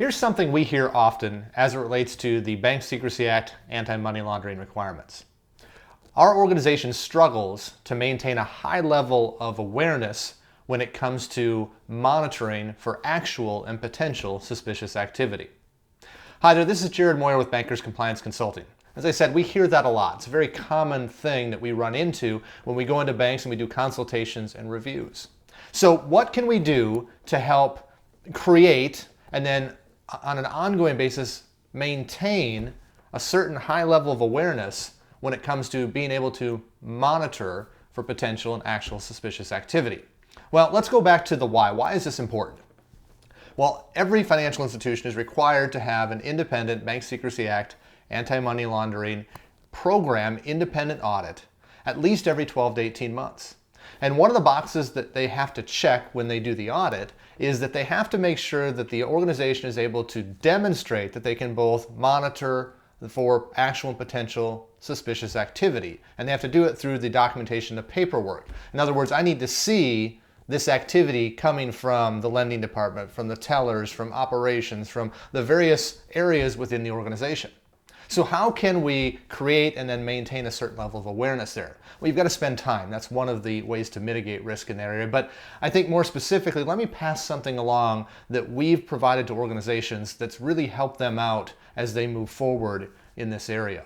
Here's something we hear often as it relates to the Bank Secrecy Act anti-money laundering requirements. Our organization struggles to maintain a high level of awareness when it comes to monitoring for actual and potential suspicious activity. Hi there, this is Jared Moyer with Bankers Compliance Consulting. As I said, we hear that a lot. It's a very common thing that we run into when we go into banks and we do consultations and reviews. So what can we do to help create and then on an ongoing basis maintain a certain high level of awareness when it comes to being able to monitor for potential and actual suspicious activity? Well, let's go back to the why. Why is this important? Well, every financial institution is required to have an independent Bank Secrecy Act anti-money laundering program independent audit at least every 12 to 18 months. And one of the boxes that they have to check when they do the audit is that they have to make sure that the organization is able to demonstrate that they can both monitor for actual and potential suspicious activity. And they have to do it through the documentation of paperwork. In other words, I need to see this activity coming from the lending department, from the tellers, from operations, from the various areas within the organization. So how can we create and then maintain a certain level of awareness there? Well, you've got to spend time. That's one of the ways to mitigate risk in that area. But I think more specifically, let me pass something along that we've provided to organizations that's really helped them out as they move forward in this area.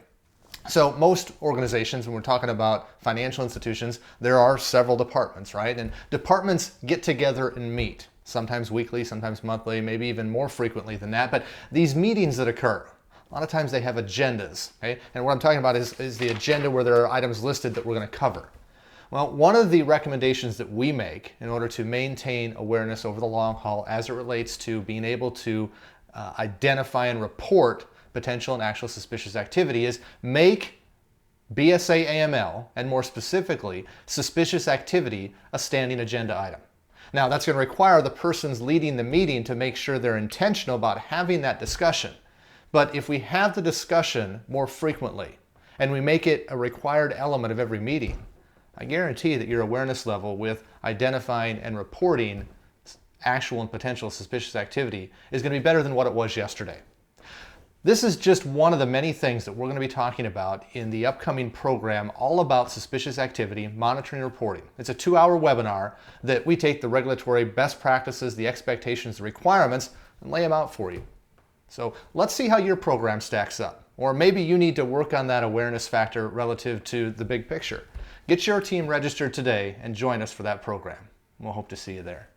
So most organizations, when we're talking about financial institutions, there are several departments, right? And departments get together and meet, sometimes weekly, sometimes monthly, maybe even more frequently than that. But these meetings that occur, a lot of times they have agendas, okay? And what I'm talking about is the agenda where there are items listed that we're going to cover. Well, one of the recommendations that we make in order to maintain awareness over the long haul as it relates to being able to identify and report potential and actual suspicious activity is make BSA AML, and more specifically, suspicious activity, a standing agenda item. Now, that's going to require the persons leading the meeting to make sure they're intentional about having that discussion. But if we have the discussion more frequently and we make it a required element of every meeting, I guarantee that your awareness level with identifying and reporting actual and potential suspicious activity is going to be better than what it was yesterday. This is just one of the many things that we're going to be talking about in the upcoming program all about suspicious activity, monitoring and reporting. It's a 2-hour webinar that we take the regulatory best practices, the expectations, the requirements, and lay them out for you. So let's see how your program stacks up. Or maybe you need to work on that awareness factor relative to the big picture. Get your team registered today and join us for that program. We'll hope to see you there.